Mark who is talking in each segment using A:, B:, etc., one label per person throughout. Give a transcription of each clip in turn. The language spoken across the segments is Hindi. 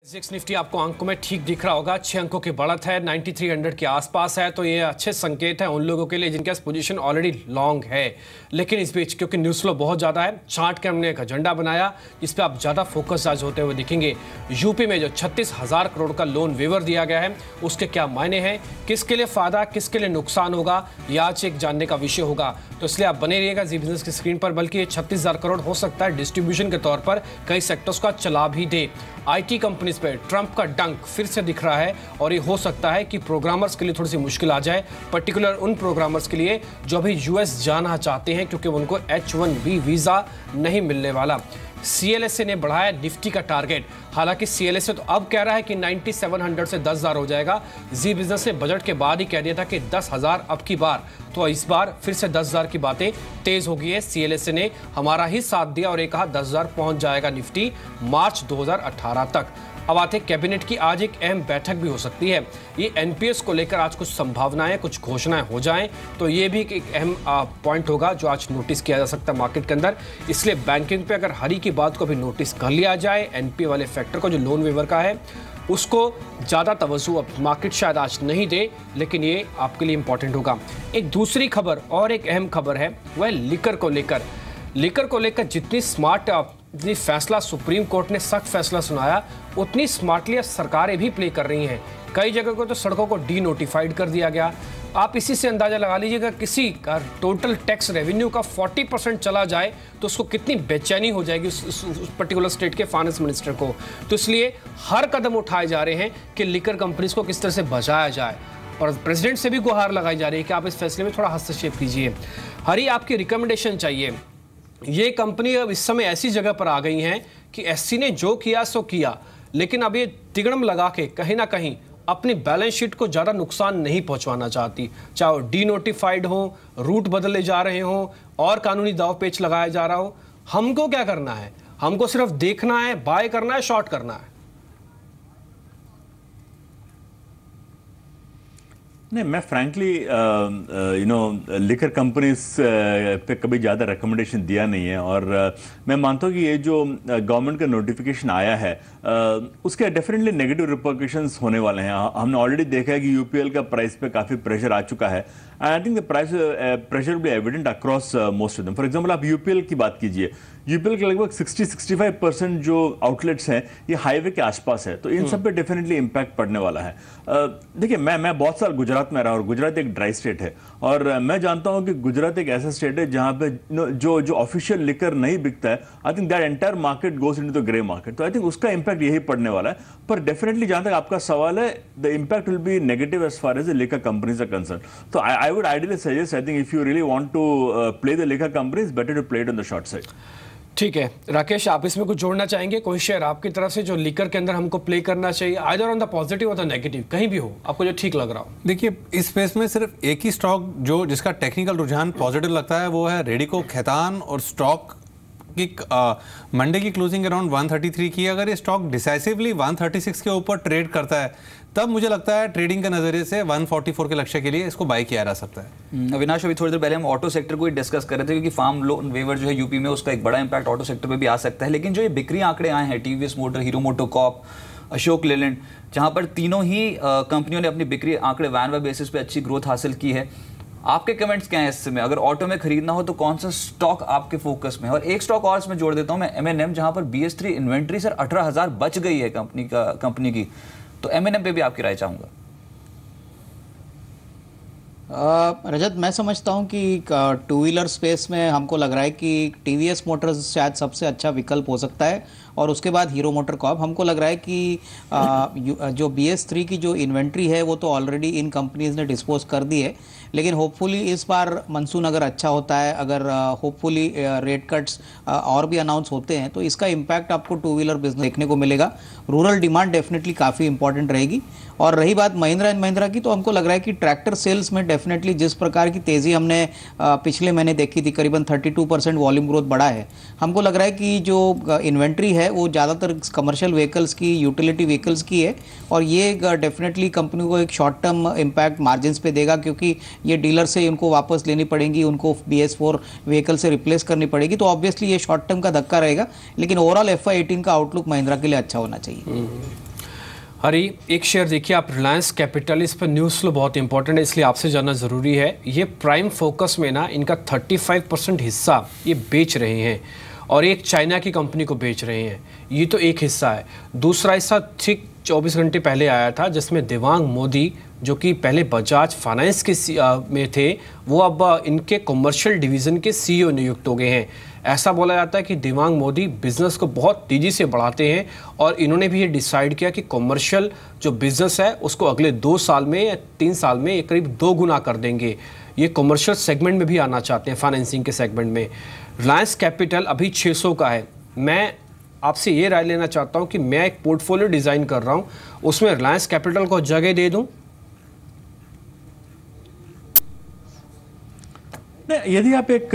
A: सेंसेक्स निफ्टी आपको अंकों में ठीक दिख रहा होगा, 6 अंकों की बढ़त है, 9300 के आसपास है। तो ये अच्छे संकेत है उन लोगों के लिए जिनके पास पोजीशन ऑलरेडी लॉन्ग है। लेकिन इस बीच क्योंकि न्यूज़ फ्लो बहुत ज़्यादा है, चार्ट के हमने एक एजेंडा बनाया जिस पे आप ज़्यादा फोकस आज होते हुए दिखेंगे। यूपी में जो 36,000 करोड़ का लोन वेवर दिया गया है उसके क्या मायने हैं, किसके लिए फ़ायदा किसके लिए नुकसान होगा, ये आज एक जानने का विषय होगा। तो इसलिए आप बने रहिएगा जी बिजनेस की स्क्रीन पर। बल्कि ये 36,000 करोड़ हो सकता है डिस्ट्रीब्यूशन के तौर पर कई सेक्टर्स का चला भी दे। आईटी कंपनीज पे ट्रंप का डंक फिर से दिख रहा है और ये हो सकता है कि प्रोग्रामर्स के लिए थोड़ी सी मुश्किल आ जाए, पर्टिकुलर उन प्रोग्रामर्स के लिए जो अभी यूएस जाना चाहते हैं क्योंकि उनको H1B वीज़ा नहीं मिलने वाला। CLSA ने बढ़ाया निफ्टी का टारगेट, हालांकि CLSA तो अब कह रहा है कि 9700 से 10,000 हो जाएगा। जी बिजनेस ने बजट के बाद ही कह दिया था कि 10,000 अब की बार, तो इस बार फिर से 10,000 की बातें तेज हो गई है। CLSA ने हमारा ही साथ दिया और ये कहा 10,000 पहुंच जाएगा निफ्टी मार्च 2018 तक। अब आते कैबिनेट की आज एक अहम बैठक भी हो सकती है। ये NPS को लेकर आज कुछ संभावनाएं कुछ घोषणाएं हो जाएं तो ये भी एक अहम पॉइंट होगा जो आज नोटिस किया जा सकता है मार्केट के अंदर। इसलिए बैंकिंग पे अगर हरी की बात को भी नोटिस कर लिया जाए, NPA वाले फैक्टर को जो लोन वेवर का है उसको ज़्यादा तवज्जो अब मार्केट शायद आज नहीं दे, लेकिन ये आपके लिए इंपॉर्टेंट होगा। एक दूसरी खबर और एक अहम खबर है वह लिकर को लेकर। लिकर को लेकर जितनी स्मार्ट जितनी फैसला सुप्रीम कोर्ट ने सख्त फैसला सुनाया उतनी स्मार्टली सरकारें भी प्ले कर रही हैं। कई जगह को तो सड़कों को डी नोटिफाइड कर दिया गया। आप इसी से अंदाजा लगा लीजिएगा किसी का टोटल टैक्स रेवेन्यू का 40% चला जाए तो उसको कितनी बेचैनी हो जाएगी उस पर्टिकुलर स्टेट के फाइनेंस मिनिस्टर को। तो इसलिए हर कदम उठाए जा रहे हैं कि लिकर कंपनीज को किस तरह से बचाया जाए और प्रेसिडेंट से भी गुहार लगाई जा रही है कि आप इस फैसले में थोड़ा हस्तक्षेप कीजिए। हरी आपकी रिकमेंडेशन चाहिए। ये कंपनी अब इस समय ऐसी जगह पर आ गई हैं कि SC ने जो किया सो किया, लेकिन अब ये तिगड़म लगा के कहीं ना कहीं अपनी बैलेंस शीट को ज़्यादा नुकसान नहीं पहुंचवाना चाहती। चाहे वो डी नोटिफाइड हो, रूट बदले जा रहे हो और कानूनी दाव पेच लगाया जा रहा हो, हमको क्या करना है? हमको सिर्फ देखना है, बाय करना है, शॉर्ट करना है।
B: नहीं, मैं फ्रैंकली लिकर कंपनीज पे कभी ज़्यादा रिकमेंडेशन दिया नहीं है और मैं मानता हूँ कि ये जो गवर्नमेंट का नोटिफिकेशन आया है उसके डेफिनेटली नेगेटिव रिपरकशंस होने वाले हैं। हमने ऑलरेडी देखा है कि UPL का प्राइस पे काफ़ी प्रेशर आ चुका है and I think the price pressure will be evident across most of them. For example आप UPL की बात कीजिए, UPL के लगभग 60-65% जो आउटलेट्स हैं ये हाईवे के आसपास है, तो इन सब पे डेफिनेटली इम्पैक्ट पड़ने वाला है। देखिए मैं बहुत साल गुजरात में रहा और गुजरात एक ड्राई स्टेट है और मैं जानता हूं कि गुजरात एक ऐसा स्टेट है जहां पे जो ऑफिशियल लिकर नहीं बिकता है, I think that entire market goes into the grey market. तो आई थिंक उसका इम्पैक्ट यही पड़ने वाला है। पर डेफिनेटली जहां तक आपका सवाल है, the impact will be negative as far as the liquor companies are concern. तो I would ideally suggest, I think if you really want to play the liquor companies, better to play it on the short side.
A: ठीक है राकेश, आप इसमें कुछ जोड़ना चाहेंगे? कोई शेयर आपकी तरफ से जो लिकर के अंदर हमको प्ले करना चाहिए, आइदर ऑन द पॉजिटिव और द नेगेटिव, कहीं भी हो आपको जो ठीक लग रहा हो?
C: देखिए, इस स्पेस में सिर्फ एक ही स्टॉक जो जिसका टेक्निकल रुझान पॉजिटिव लगता है वो है रेडिको खैतान। और स्टॉक की मंडे की क्लोजिंग अराउंड 133 की। अगर ये स्टॉक डिसाइसिवली 136 के ऊपर ट्रेड करता है तब मुझे लगता है ट्रेडिंग के नजरिए से 144 के लक्ष्य के लिए इसको बाई किया जा सकता है।
D: अविनाश, अभी थोड़ी देर पहले हम ऑटो सेक्टर को ही डिस्कस कर रहे थे क्योंकि फार्म लोन वेवर जो है यूपी में उसका एक बड़ा इंपैक्ट ऑटो सेक्टर पे भी आ सकता है। लेकिन जो ये बिक्री आंकड़े आए हैं TVS motor, hero MotoCorp, Ashok Leyland, जहां पर तीनों ही कंपनियों ने अपनी बिक्री आंकड़े वैन बेसिस पे अच्छी ग्रोथ हासिल की है, आपके कमेंट्स क्या हैं इसमें? अगर ऑटो में खरीदना हो तो कौन सा स्टॉक आपके फोकस में है? और एक स्टॉक और इसमें जोड़ देता हूं मैं, M&M, जहां पर BS3 इन्वेंट्री सर 18,000 बच गई है कंपनी की, तो M&M पे भी आपकी राय चाहूंगा।
E: रजत, मैं समझता हूं कि टू व्हीलर स्पेस में हमको लग रहा है कि TVS मोटर्स शायद सबसे अच्छा विकल्प हो सकता है और उसके बाद हीरो मोटर कॉर्प। हमको लग रहा है कि जो BS3 की जो इन्वेंट्री है वो तो ऑलरेडी इन कंपनीज ने डिस्पोज कर दी है, लेकिन होपफुली इस बार मानसून अगर अच्छा होता है, अगर होपफुली रेट कट्स और भी अनाउंस होते हैं तो इसका इम्पैक्ट आपको टू व्हीलर बिजनेस देखने को मिलेगा। रूरल डिमांड डेफिनेटली काफ़ी इंपॉर्टेंट रहेगी। और रही बात महिंद्रा एंड महिंद्रा की, तो हमको लग रहा है कि ट्रैक्टर सेल्स में डेफिनेटली जिस प्रकार की तेज़ी हमने पिछले महीने देखी थी, करीबन 32% वॉल्यूम ग्रोथ बढ़ा है। हमको लग रहा है कि जो इन्वेंट्री है वो ज़्यादातर कमर्शियल व्हीकल्स की, यूटिलिटी व्हीकल्स की है और ये डेफिनेटली कंपनी को एक शॉर्ट टर्म इम्पैक्ट मार्जिन्स पे देगा क्योंकि ये डीलर से उनको वापस लेनी पड़ेंगी, उनको BS4 व्हीकल से रिप्लेस करनी पड़ेगी। तो ऑब्वियसली ये शॉर्ट टर्म का धक्का रहेगा, लेकिन ओवरऑल FY18 का आउटलुक महिंद्रा के लिए अच्छा होना चाहिए।
A: हरी, एक शेयर देखिए आप, रिलायंस कैपिटल, इस पर न्यूज़ फ्लो बहुत इंपॉर्टेंट है, इसलिए आपसे जानना ज़रूरी है। ये प्राइम फोकस में ना इनका 35% हिस्सा ये बेच रहे हैं और एक चाइना की कंपनी को बेच रहे हैं। ये तो एक हिस्सा है। दूसरा हिस्सा ठीक 24 घंटे पहले आया था, जिसमें दिवांग मोदी, जो कि पहले बजाज फाइनेंस के में थे, वो अब इनके कॉमर्शियल डिवीज़न के CEO नियुक्त हो गए हैं। ऐसा बोला जाता है कि दिवांग मोदी बिज़नेस को बहुत तेज़ी से बढ़ाते हैं और इन्होंने भी ये डिसाइड किया कि कॉमर्शियल जो बिज़नेस है उसको अगले 2 साल में या 3 साल में करीब 2 गुना कर देंगे। ये कॉमर्शियल सेगमेंट में भी आना चाहते हैं, फाइनेंसिंग के सेगमेंट में। रिलायंस कैपिटल अभी 600 का है। मैं आपसे ये राय लेना चाहता हूँ कि मैं एक पोर्टफोलियो डिज़ाइन कर रहा हूँ, उसमें रिलायंस कैपिटल को जगह दे दूँ।
B: यदि आप एक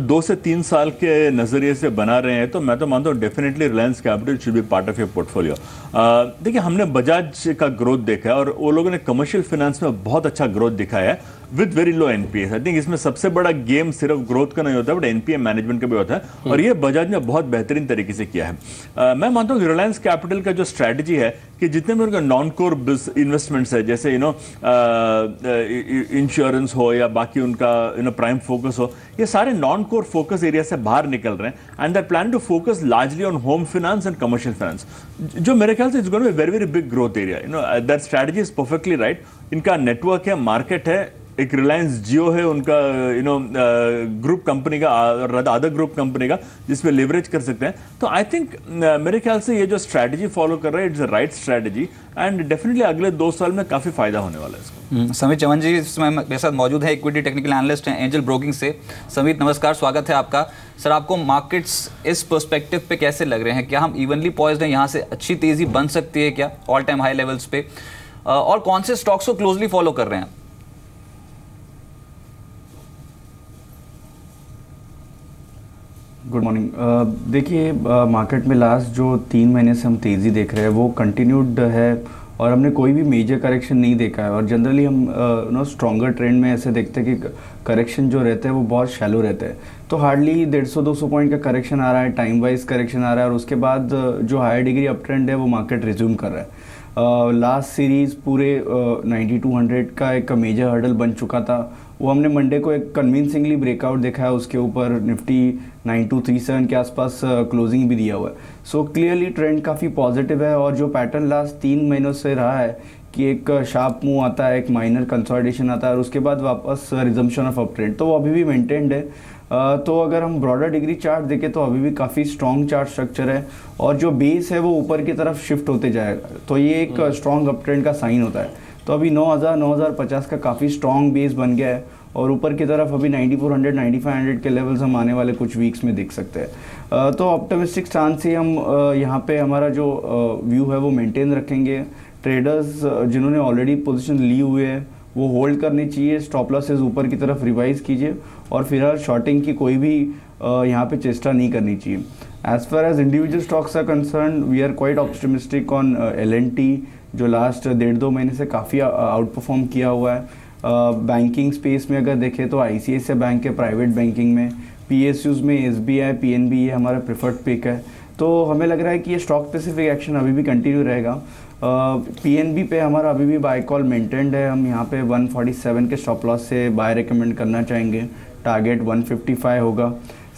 B: 2 से 3 साल के नजरिए से बना रहे हैं तो मैं तो मानता हूँ definitely Reliance capital should be part of your portfolio. देखिए, हमने बजाज का ग्रोथ देखा है और वो लोगों ने कमर्शियल फाइनेंस में बहुत अच्छा ग्रोथ दिखाया है with very low NPA. I think इसमें सबसे बड़ा गेम सिर्फ ग्रोथ का नहीं होता बट एनपीए मैनेजमेंट का भी होता है और ये बजाज ने बहुत बेहतरीन तरीके से किया है। मैं मानता हूँ कि रिलायंस कैपिटल का जो स्ट्रैटेजी है कि जितने भी उनका नॉन कोर इन्वेस्टमेंट्स है, जैसे इंश्योरेंस हो या बाकी उनका प्राइम फोकस हो, ये सारे नॉन कोर फोकस एरिया से बाहर निकल रहे हैं and they plan to focus largely on home finance and commercial finance, जो मेरे ख्याल से it's going to be very very big growth area. That strategy is perfectly right. इनका नेटवर्क है, मार्केट है, एक रिलायंस जियो है उनका ग्रुप कंपनी का, अदर ग्रुप कंपनी का, जिसमें लेवरेज कर सकते हैं। तो आई थिंक मेरे ख्याल से ये जो स्ट्रैटेजी फॉलो कर रहा है it's a right strategy and definitely अगले 2 साल में काफी फायदा होने वाला है इसको।
D: समित चौहान जी इसमें मेरे साथ मौजूद है, इक्विटी टेक्निकल एनालिस्ट हैं एंजल ब्रोकिंग से। समित नमस्कार, स्वागत है आपका। सर, आपको मार्केट्स इस पर्सपेक्टिव पे कैसे लग रहे हैं? क्या हम इवनली पॉइज्ड हैं, यहाँ से अच्छी तेजी बन सकती है क्या ऑल टाइम हाई लेवल्स पे, और कौन से स्टॉक्स को क्लोजली फॉलो कर रहे हैं?
F: Good morning. देखिए, मार्केट में लास्ट जो 3 महीने से हम तेज़ी देख रहे हैं वो कंटिन्यूड है और हमने कोई भी मेजर करेक्शन नहीं देखा है। और जनरली हम स्ट्रॉन्गर ट्रेंड में ऐसे देखते हैं कि करेक्शन जो रहते हैं वो बहुत शैलो रहते हैं। तो हार्डली 150-200 पॉइंट का करेक्शन आ रहा है, टाइम वाइज करेक्शन आ रहा है और उसके बाद जो हायर डिग्री अप ट्रेंड है वो मार्केट रिज्यूम कर रहा है। लास्ट सीरीज़ पूरे 9200 का एक मेजर हर्डल बन चुका था, वो हमने मंडे को एक कन्विंसिंगली ब्रेकआउट देखा है। उसके ऊपर निफ्टी 9237 के आसपास क्लोजिंग भी दिया हुआ है। सो क्लियरली ट्रेंड काफ़ी पॉजिटिव है और जो पैटर्न लास्ट 3 महीनों से रहा है कि एक शार्प मूव आता है, एक माइनर कंसोलिडेशन आता है और उसके बाद वापस रिजम्पशन ऑफ अप ट्रेंड, तो वो अभी भी मेंटेन्ड है। तो अगर हम ब्रॉडर डिग्री चार्ट देखें तो अभी भी काफ़ी स्ट्रॉन्ग चार्ट स्ट्रक्चर है और जो बेस है वो ऊपर की तरफ शिफ्ट होते जाएगा, तो ये एक स्ट्रॉन्ग अप ट्रेंड का साइन होता है। तो अभी 9050 का काफ़ी स्ट्रॉन्ग बेस बन गया है और ऊपर की तरफ अभी 9400 9500 के लेवल्स हम आने वाले कुछ वीक्स में देख सकते हैं। तो ऑप्टिमिस्टिक स्टांस से हम यहाँ पे हमारा जो व्यू है वो मेंटेन रखेंगे। ट्रेडर्स जिन्होंने ऑलरेडी पोजीशन ली हुए है वो होल्ड करनी चाहिए, स्टॉप लॉसेस ऊपर की तरफ रिवाइज कीजिए और फिलहाल शॉर्टिंग की कोई भी यहाँ पे चेष्टा नहीं करनी चाहिए। As far as individual stocks are concerned, we are quite optimistic on L&T, जो लास्ट 1.5-2 महीने से काफ़ी आउट परफॉर्म किया हुआ है। बैंकिंग स्पेस में अगर देखें तो ICICI बैंक है प्राइवेट बैंकिंग में, PSUs में SBI PNB ये हमारा प्रेफर्ड पिक है। तो हमें लग रहा है कि ये स्टॉक स्पेसिफिक एक्शन अभी भी कंटिन्यू रहेगा। PNB पे हमारा अभी भी बाय कॉल मेंटेन्ड है, हम यहाँ पे 147 के स्टॉप लॉस से बाय रिकमेंड करना चाहेंगे, टारगेट 155 होगा।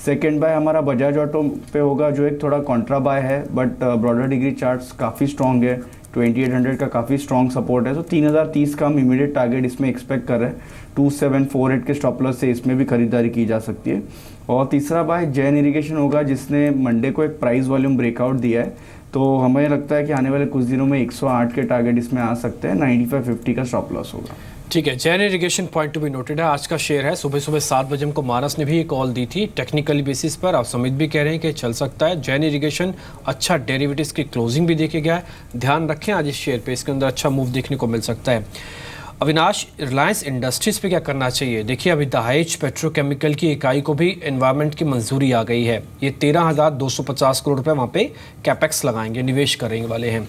F: सेकेंड बाय हमारा बजाज ऑटो पे होगा जो एक थोड़ा कॉन्ट्रा बाय है बट ब्रॉडर डिग्री चार्ट्स काफ़ी स्ट्रॉन्ग है, 2800 का काफ़ी स्ट्रॉन्ग सपोर्ट है, तो 3030 का हम इमीडिएट टारगेट इसमें एक्सपेक्ट कर रहे हैं। 2748 के स्टॉप लॉस से इसमें भी खरीदारी की जा सकती है। और तीसरा बाय जैन इरिगेशन होगा जिसने मंडे को एक प्राइस वॉल्यूम ब्रेकआउट दिया है, तो हमें लगता है कि आने वाले कुछ दिनों में 108 के टारगेट इसमें आ सकते हैं, 9550 का स्टॉप लॉस होगा।
A: ठीक है, Jain irrigation point to be noted है। आज का शेयर है, सुबह 7 बजे हमको मानस ने भी एक कॉल दी थी टेक्निकली बेसिस पर, आप समित भी कह रहे हैं कि चल सकता है। जैन इरिगेशन अच्छा डेरिवेटिव्स की क्लोजिंग भी देखा गया है, ध्यान रखें आज इस शेयर पे, इसके अंदर अच्छा मूव देखने को मिल सकता है। अविनाश, रिलायंस इंडस्ट्रीज पे क्या करना चाहिए? देखिए, अभी दहाइच पेट्रोकेमिकल की इकाई को भी एनवायरनमेंट की मंजूरी आ गई है। ये 13,250 करोड़ रुपए वहाँ पे कैपेक्स लगाएंगे, निवेश करेंगे वाले हैं।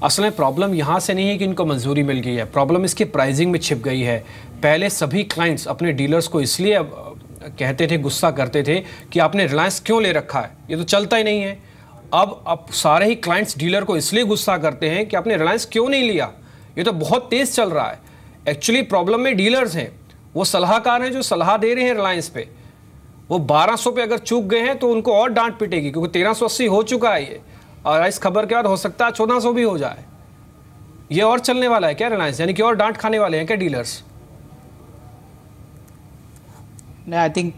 A: असल में प्रॉब्लम यहाँ से नहीं है कि इनको मंजूरी मिल गई है, प्रॉब्लम इसकी प्राइसिंग में छिप गई है। पहले सभी क्लाइंट्स अपने डीलर्स को इसलिए कहते थे, गुस्सा करते थे कि आपने रिलायंस क्यों ले रखा है, ये तो चलता ही नहीं है। अब सारे ही क्लाइंट्स डीलर को इसलिए गुस्सा करते हैं कि आपने रिलायंस क्यों नहीं लिया, ये तो बहुत तेज चल रहा है। एक्चुअली प्रॉब्लम में डीलर्स हैं, वो सलाहकार हैं जो सलाह दे रहे हैं रिलायंस पे। वो 1200 पे अगर चूक गए हैं तो उनको और डांट पिटेगी, क्योंकि 1380 हो चुका है ये, और इस खबर के बाद हो सकता है 1400 भी हो जाए। ये और चलने वाला है क्या रिलायंस, यानी कि और डांट खाने वाले हैं क्या डीलर्स?
E: नहीं, आई थिंक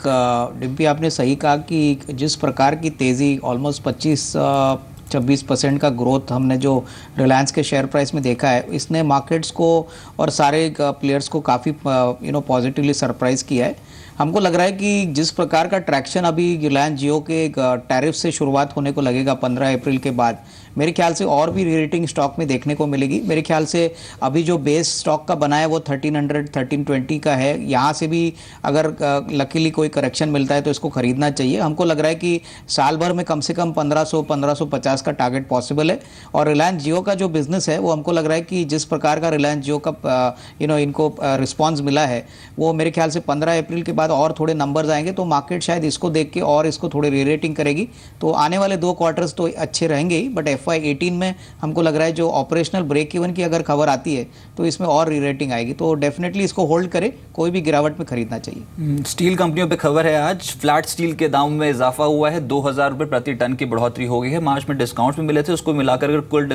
E: डिम्पी आपने सही कहा कि जिस प्रकार की तेज़ी ऑलमोस्ट 25-26% का ग्रोथ हमने जो रिलायंस के शेयर प्राइस में देखा है, इसने मार्केट्स को और सारे प्लेयर्स को काफ़ी पॉजिटिवली सरप्राइज़ किया है। हमको लग रहा है कि जिस प्रकार का ट्रैक्शन अभी रिलायंस जियो के टैरिफ से शुरुआत होने को लगेगा 15 अप्रैल के बाद, मेरे ख्याल से और भी रीरेटिंग स्टॉक में देखने को मिलेगी। मेरे ख्याल से अभी जो बेस स्टॉक का बना है वो 1300-1320 का है। यहाँ से भी अगर लकीली कोई करेक्शन मिलता है तो इसको खरीदना चाहिए। हमको लग रहा है कि साल भर में कम से कम 1500-1550 का टारगेट पॉसिबल है। और रिलायंस जियो का जो बिजनेस है वो हमको लग रहा है कि जिस प्रकार का रिलायंस जियो का इनको रिस्पॉन्स मिला है, वो मेरे ख्याल से 15 अप्रैल के बाद और थोड़े नंबर्स आएंगे तो मार्केट शायद इसको देख के और इसको थोड़े रीरेटिंग करेगी। तो आने वाले 2 क्वार्टर्स तो अच्छे रहेंगे ही, बट FY18 में हमको लग रहा है जो ऑपरेशनल ब्रेक इवन की अगर खबर आती है तो इसमें और रीरेटिंग आएगी। तो डेफिनेटली इसको होल्ड करें, कोई भी गिरावट में खरीदना चाहिए।
D: स्टील कंपनियों पे खबर है, आज फ्लैट स्टील के दाम में इजाफा हुआ है, 2000 रुपये प्रति टन की बढ़ोतरी हो गई है। मार्च में डिस्काउंट भी मिले थे, उसको मिलाकर अगर कुल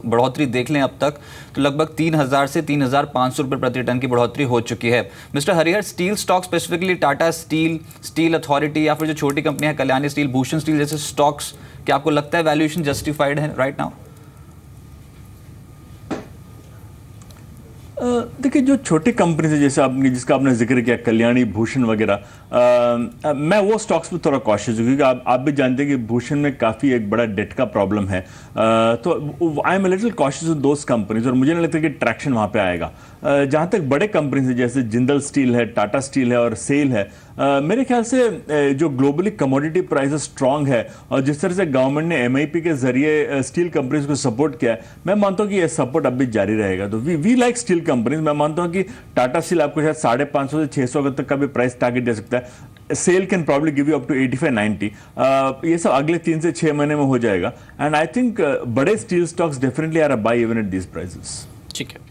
D: बढ़ोतरी देख लें अब तक तो लगभग 3000 से 3500 रुपये प्रति टन की बढ़ोतरी हो चुकी है। Mister Harihar, steel stock specifically Tata steel, steel authority या फिर जो छोटी कंपनियां हैं कल्याणी स्टील, भूषण स्टील जैसे स्टॉक्स, क्या आपको लगता है वैल्यूएशन जस्टिफाइड है राइट नाउ?
B: देखिए, जो छोटी कंपनी है जैसे जिसका आपने जिक्र किया, कल्याणी, भूषण वगैरह, मैं वो स्टॉक्स में थोड़ा कॉशियस हूँ, क्योंकि आप भी जानते हैं कि भूषण में काफ़ी एक बड़ा डेट का प्रॉब्लम है। तो I am little cautious on those companies, और मुझे नहीं लगता कि ट्रैक्शन वहाँ पे आएगा। जहाँ तक बड़े कंपनीज हैं जैसे जिंदल स्टील है, टाटा स्टील है और सेल है, मेरे ख्याल से जो ग्लोबली कमोडिटी प्राइसेस स्ट्रांग है और जिस तरह से गवर्नमेंट ने MIP के जरिए स्टील कंपनीज को सपोर्ट किया है, मैं मानता हूँ कि ये सपोर्ट अब भी जारी रहेगा। तो वी लाइक स्टील कंपनीज। मैं मानता हूँ कि टाटा स्टील आपको शायद 550 से 600 तक का भी प्राइस टारगेट दे सकता है। Sell can probably give you up to 85-90। ये सब अगले 3 से 6 महीने में हो जाएगा। एंड आई थिंक बड़े steel stocks definitely are a buy even at these prices.
A: ठीक है।